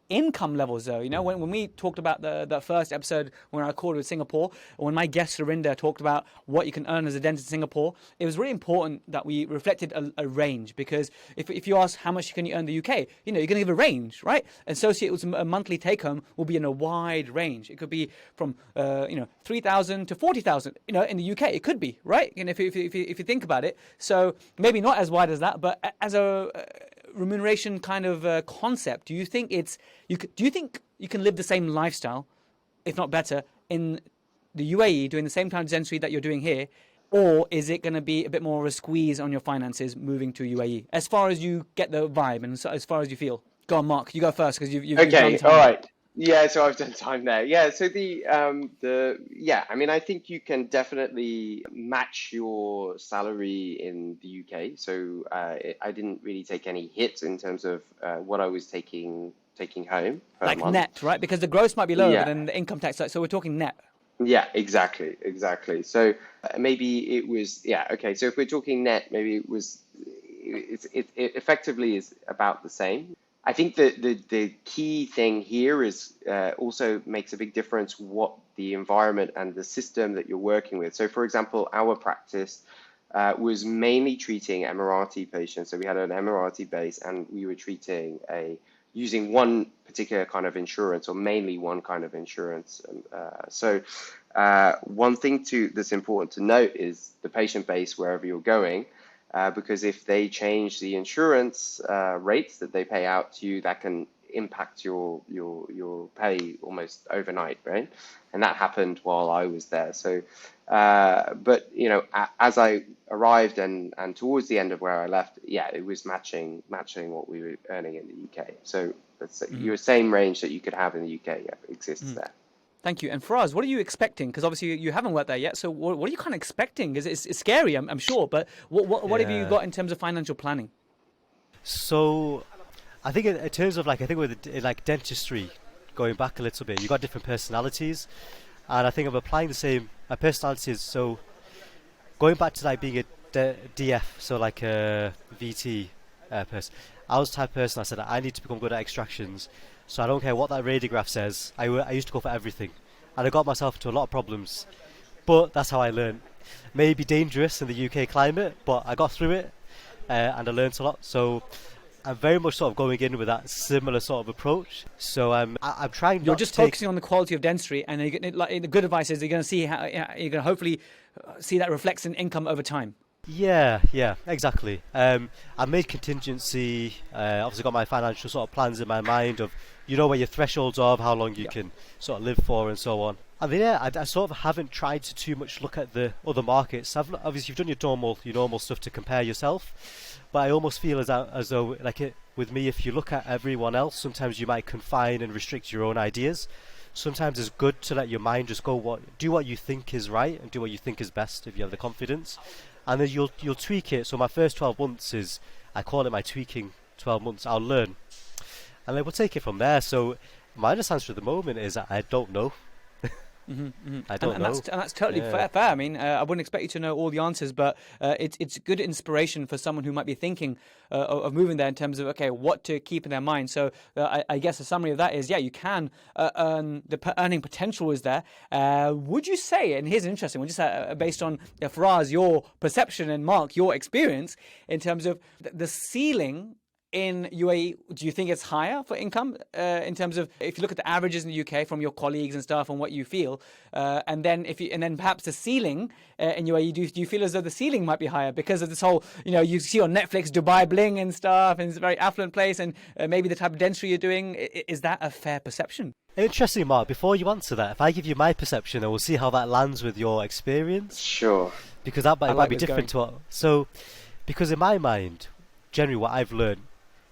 income levels, though, you know, when we talked about the first episode when I recorded with Singapore, when my guest Surinder talked about what you can earn as a dentist in Singapore, it was really important that we reflected a range, because if you ask how much can you earn in the UK, you know, you're going to give a range, right? Associated with a monthly take home will be in a wide range. It could be from 3,000 to 40,000. You know, in the UK it could be, right? And if you think about it, so maybe not as wide as that, but as a remuneration kind of concept, do you think you can live the same lifestyle, if not better, in the UAE doing the same kind of dentistry that you're doing here, or is it going to be a bit more of a squeeze on your finances moving to UAE, as far as you get the vibe and so, as far as you feel? Go on, Mark, you go first because you've Okay, done time. all right. Yeah, so I've done time there. Yeah, so I mean, I think you can definitely match your salary in the UK. So I didn't really take any hits in terms of what I was taking home per Like month. net, right? Because the gross might be lower than the income tax. So we're talking net. Yeah, exactly. So maybe it was, okay. So if we're talking net, maybe it was, it effectively is about the same. I think that the key thing here is also makes a big difference what the environment and the system that you're working with. So for example, our practice was mainly treating Emirati patients. So we had an Emirati base and we were treating a using one particular kind of insurance, or mainly one kind of insurance. One thing that's important to note is the patient base wherever you're going, because if they change the insurance rates that they pay out to you, that can impact your pay almost overnight, right? And that happened while I was there. So, but as I arrived and towards the end of where I left, yeah, it was matching what we were earning in the UK. So that's your same range that you could have in the UK, yeah, exists there. Thank you. And Fraaz, what are you expecting? Because obviously you haven't worked there yet. So what are you kind of expecting? Because it's scary, I'm sure. But what have you got in terms of financial planning? So I think in terms of I think with dentistry, going back a little bit, you've got different personalities. And I think I'm applying the same. My personality is, so going back to being a DF, so like a VT person. I was the type of person, I said, I need to become good at extractions. So I don't care what that radiograph says. I used to go for everything. And I got myself into a lot of problems. But that's how I learned. Maybe dangerous in the UK climate, but I got through it and I learned a lot. So I'm very much sort of going in with that similar sort of approach. So I'm trying. You're just focusing on the quality of dentistry, and the good advice is you're going to see how you're going to hopefully see that reflects in income over time. Yeah, exactly. I made contingency. Obviously, got my financial sort of plans in my mind of where your thresholds are, of how long you can sort of live for, and so on. I mean, I sort of haven't tried to too much look at the other markets. Obviously, you've done your normal stuff to compare yourself, but I almost feel as though with me, if you look at everyone else, sometimes you might confine and restrict your own ideas. Sometimes it's good to let your mind just go do what you think is right and do what you think is best if you have the confidence, and then you'll tweak it. So my first 12 months I call it my tweaking 12 months. I'll learn, and then we'll take it from there. So my honest answer at the moment is I don't know. I don't know. That's totally fair. I mean, I wouldn't expect you to know all the answers, but it's good inspiration for someone who might be thinking of moving there in terms of, okay, what to keep in their mind. So I guess a summary of that is, you can earn, the earning potential is there. Would you say, and here's an interesting one, just based on Faraz, your perception, and Mark, your experience, in terms of the ceiling in UAE, do you think it's higher for income in terms of, if you look at the averages in the UK from your colleagues and stuff and what you feel, and then perhaps the ceiling in UAE, do you feel as though the ceiling might be higher because of this whole, you see on Netflix Dubai bling and stuff, and it's a very affluent place, and maybe the type of dentistry you're doing, is that a fair perception? Interesting, Mark. Before you answer that, if I give you my perception, and we'll see how that lands with your experience. Sure. Because that might be different to what. So, because in my mind, generally what I've learned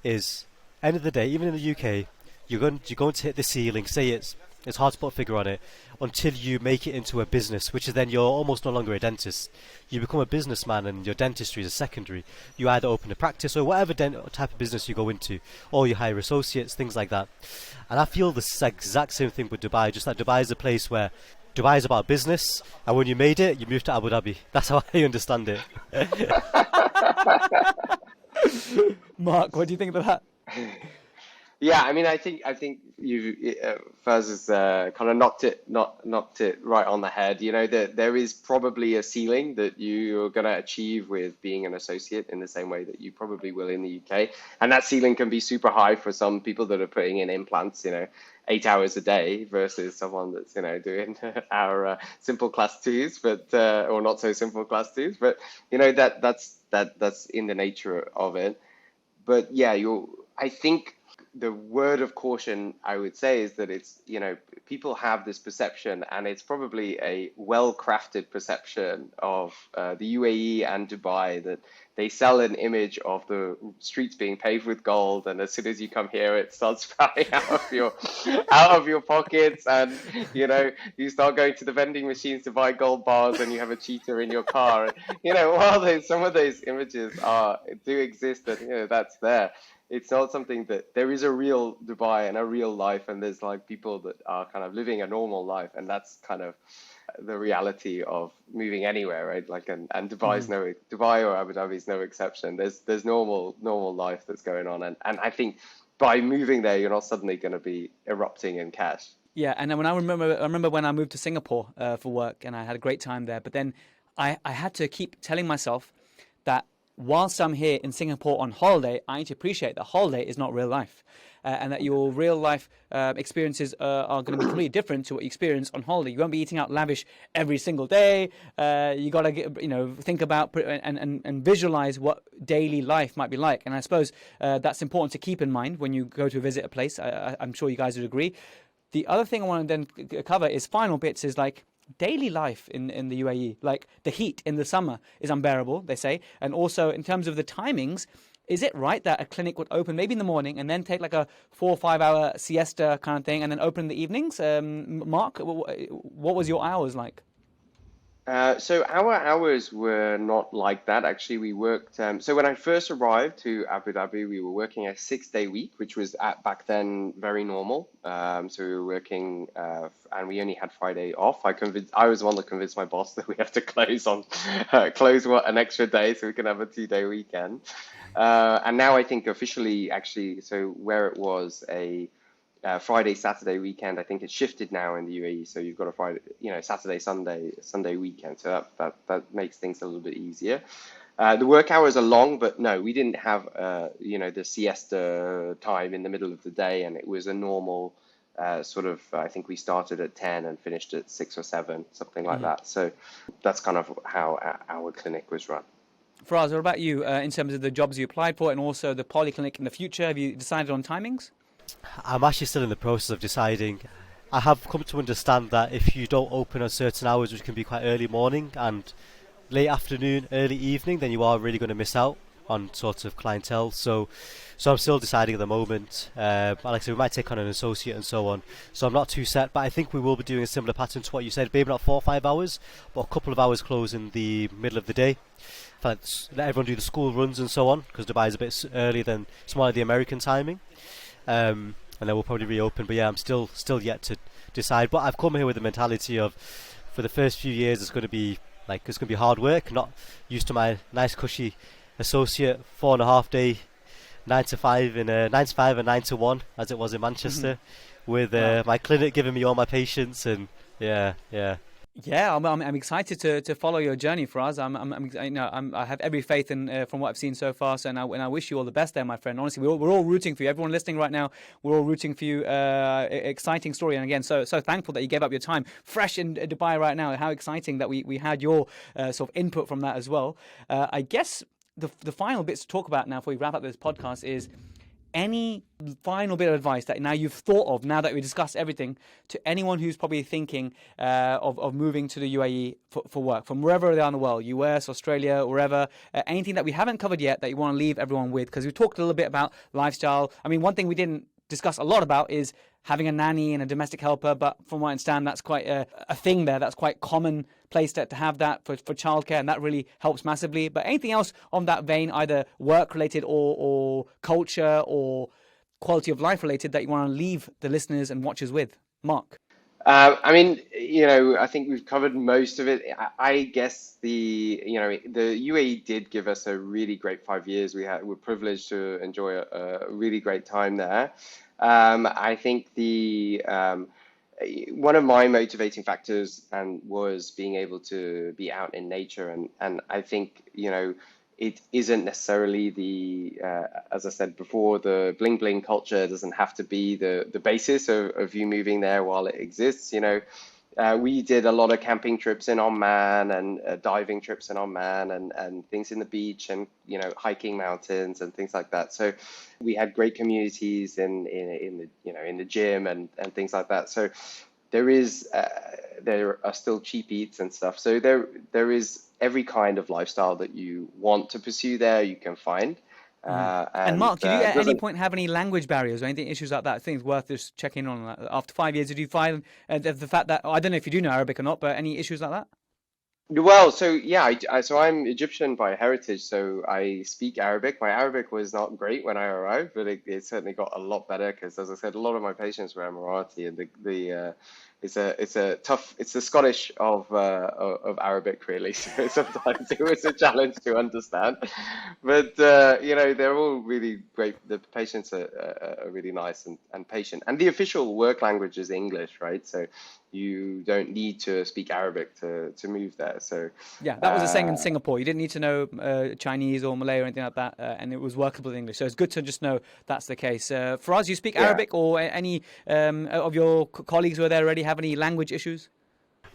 is, end of the day, even in the UK, you're going to hit the ceiling. Say it's hard to put a figure on it until you make it into a business, which is then you're almost no longer a dentist. You become a businessman, and your dentistry is a secondary. You either open a practice or whatever type of business you go into, or you hire associates, things like that. And I feel the exact same thing with Dubai. Just that Dubai is a place where Dubai is about business, and when you made it, you moved to Abu Dhabi. That's how I understand it. Mark, what do you think about that? Yeah, I mean, I think you Faz has kind of knocked it right on the head. There is probably a ceiling that you're going to achieve with being an associate, in the same way that you probably will in the UK, and that ceiling can be super high for some people that are putting in implants, 8 hours a day, versus someone that's doing our simple class 2s, but or not so simple class 2s, but that's in the nature of it. But yeah, I think the word of caution I would say is that it's, people have this perception, and it's probably a well-crafted perception of the UAE and Dubai, that they sell an image of the streets being paved with gold, and as soon as you come here, it starts spouting out of your pockets, and you start going to the vending machines to buy gold bars, and you have a cheetah in your car. While some of those images do exist, and that's there, it's not something that there is a real Dubai and a real life, and there's people that are kind of living a normal life, and that's kind of the reality of moving anywhere, right? And Dubai's Dubai or Abu Dhabi is no exception. There's normal life that's going on, and I think by moving there, you're not suddenly going to be erupting in cash. Yeah, and then I remember when I moved to Singapore for work, and I had a great time there. But then I had to keep telling myself that whilst I'm here in Singapore on holiday, I need to appreciate that holiday is not real life. and that your real life experiences are going to be completely different to what you experience on holiday. You won't be eating out lavish every single day. You got to think about and visualize what daily life might be like. And I suppose that's important to keep in mind when you go to visit a place. I'm sure you guys would agree. The other thing I want to then cover is final bits is like daily life in the UAE. Like the heat in the summer is unbearable, they say. And also in terms of the timings, is it right that a clinic would open maybe in the morning and then take like a 4 or 5 hour siesta kind of thing and then open in the evenings? Mark, what was your hours like? So our hours were not like that. Actually, we worked. So when I first arrived to Abu Dhabi, we were working a 6-day week, which was back then very normal. So we were working, and we only had Friday off. I was the one that convinced my boss that we have to close an extra day so we can have a 2-day weekend. And now I think officially, actually, so where it was a Friday, Saturday weekend, I think it's shifted now in the UAE. So you've got a Friday, Saturday, Sunday weekend. So that makes things a little bit easier. The work hours are long, but no, we didn't have, the siesta time in the middle of the day. And it was a normal I think we started at 10 and finished at 6 or 7, something like that. So that's kind of how our clinic was run. Fraaz, what about you in terms of the jobs you applied for and also the polyclinic in the future? Have you decided on timings? I'm actually still in the process of deciding. I have come to understand that if you don't open on certain hours, which can be quite early morning and late afternoon, early evening, then you are really going to miss out on sort of clientele. So I'm still deciding at the moment. Like I said, we might take on an associate and so on. So I'm not too set, but I think we will be doing a similar pattern to what you said. Maybe not 4 or 5 hours, but a couple of hours close in the middle of the day. Let everyone do the school runs and so on, because Dubai is a bit earlier than it's more like the American timing. And then we'll probably reopen. But yeah, I'm still yet to decide. But I've come here with the mentality of, for the first few years, it's going to be hard work. Not used to my nice cushy associate 4.5 day 9 to 5 and 9 to 1 as it was in Manchester, with my clinic giving me all my patients and yeah. Yeah, I'm excited to follow your journey, Faraz. I have every faith in from what I've seen so far. So and I wish you all the best there, my friend. Honestly, we're all rooting for you. Everyone listening right now, we're all rooting for you. Exciting story, and again, so thankful that you gave up your time, fresh in Dubai right now. How exciting that we had your sort of input from that as well. I guess the final bits to talk about now before we wrap up this podcast is any final bit of advice that now you've thought of, now that we discussed everything, to anyone who's probably thinking of moving to the UAE for work, from wherever they are in the world, US, Australia, wherever, anything that we haven't covered yet that you want to leave everyone with? Because we talked a little bit about lifestyle. I mean, one thing we didn't discuss a lot about is having a nanny and a domestic helper, but from what I understand, that's quite a thing there. That's quite common place to have that for childcare, and that really helps massively. But anything else on that vein, either work related or culture or quality of life related, that you want to leave the listeners and watchers with? Mark? I think we've covered most of it. I guess the UAE did give us a really great 5 years. We're privileged to enjoy a really great time there. I think one of my motivating factors was being able to be out in nature, and I think it isn't necessarily as I said before, the bling bling culture doesn't have to be the basis of you moving there while it exists. We did a lot of camping trips in Oman and diving trips in Oman and things in the beach and hiking mountains and things like that. So we had great communities in the gym and things like that. So there are still cheap eats and stuff. So there is every kind of lifestyle that you want to pursue there, you can find. And Mark, did you at any point have any language barriers or anything, issues like that? I think it's worth just checking on. After 5 years, did you find the fact that, I don't know if you do know Arabic or not, but any issues like that? Well, so yeah, so I'm Egyptian by heritage, so I speak Arabic. My Arabic was not great when I arrived, but it certainly got a lot better because, as I said, a lot of my patients were Emirati, and it's the Scottish of Arabic, really. So sometimes it was a challenge to understand, but they're all really great. The patients are really nice and patient, and the official work language is English, right? So you don't need to speak Arabic to move there. So yeah, that was a saying in Singapore. You didn't need to know Chinese or Malay or anything like that, and it was workable in English. So it's good to just know that's the case. Faraz, you speak Arabic, or any of your colleagues who are there already have any language issues?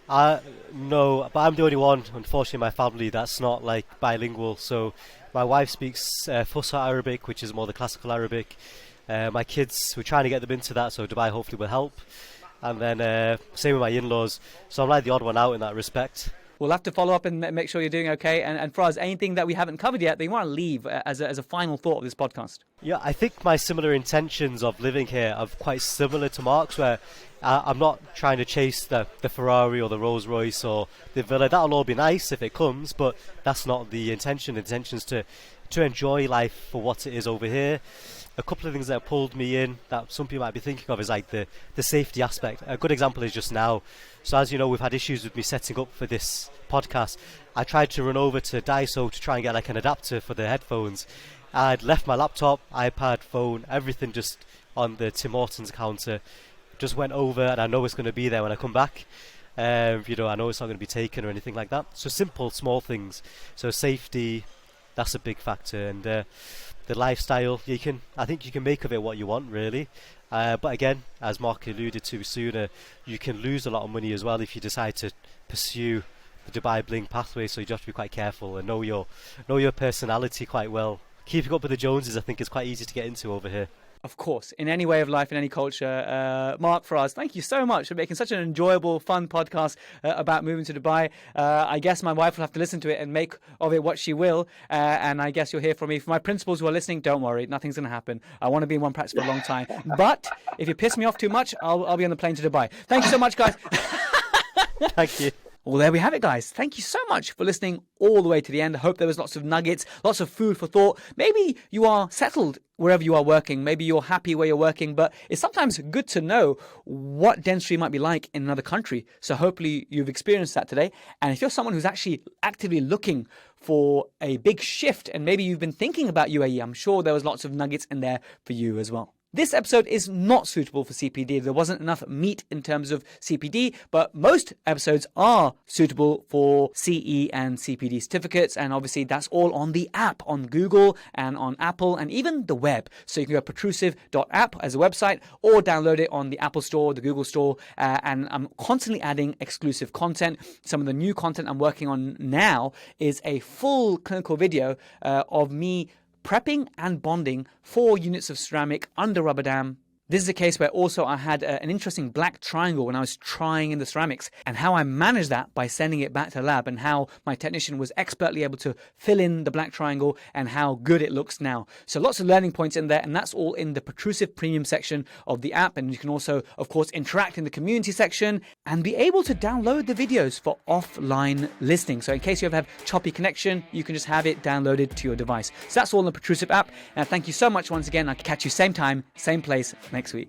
No, but I'm the only one, unfortunately, in my family that's not like bilingual. So my wife speaks Fusha Arabic, which is more the classical Arabic. My kids, we're trying to get them into that, so Dubai hopefully will help. And then same with my in-laws. So I'm like the odd one out in that respect. We'll have to follow up and make sure you're doing okay. And Faraz, anything that we haven't covered yet that you want to leave as a final thought of this podcast? Yeah, I think my similar intentions of living here are quite similar to Mark's, where I'm not trying to chase the Ferrari or the Rolls Royce or the villa. That'll all be nice if it comes, but that's not the intention. The intention is to enjoy life for what it is over here. A couple of things that have pulled me in that some people might be thinking of is like the safety aspect. A good example is just now. So as you know, we've had issues with me setting up for this podcast. I tried to run over to Daiso to try and get like an adapter for the headphones. I'd left my laptop, iPad, phone, everything just on the Tim Hortons counter. Just went over, and I know it's going to be there when I come back. I know it's not going to be taken or anything like that. So simple, small things. So safety, that's a big factor, and the lifestyle, I think you can make of it what you want, really. But again, as Mark alluded to sooner, you can lose a lot of money as well if you decide to pursue the Dubai Bling pathway. So you have to be quite careful and know your personality quite well. Keeping up with the Joneses, I think, is quite easy to get into over here. Of course, in any way of life, in any culture. Mark, Faraz, thank you so much for making such an enjoyable, fun podcast about moving to Dubai. I guess my wife will have to listen to it and make of it what she will. And I guess you'll hear from me. For my principals who are listening, don't worry, nothing's going to happen. I want to be in one practice for a long time. But if you piss me off too much, I'll be on the plane to Dubai. Thank you so much, guys. Thank you. Well, there we have it, guys. Thank you so much for listening all the way to the end. I hope there was lots of nuggets, lots of food for thought. Maybe you are settled wherever you are working. Maybe you're happy where you're working, but it's sometimes good to know what dentistry might be like in another country. So hopefully you've experienced that today. And if you're someone who's actually actively looking for a big shift, and maybe you've been thinking about UAE, I'm sure there was lots of nuggets in there for you as well. This episode is not suitable for CPD. There wasn't enough meat in terms of CPD, but most episodes are suitable for CE and CPD certificates. And obviously that's all on the app, on Google and on Apple and even the web. So you can go protrusive.app as a website or download it on the Apple Store, the Google Store. And I'm constantly adding exclusive content. Some of the new content I'm working on now is a full clinical video of me prepping and bonding 4 units of ceramic under rubber dam. This is a case where also I had an interesting black triangle when I was trying in the ceramics, and how I managed that by sending it back to the lab, and how my technician was expertly able to fill in the black triangle and how good it looks now. So lots of learning points in there, and that's all in the Protrusive premium section of the app. And you can also, of course, interact in the community section and be able to download the videos for offline listening. So in case you ever have choppy connection, you can just have it downloaded to your device. So that's all in the Protrusive app. And thank you so much once again. I'll catch you same time, same place next week.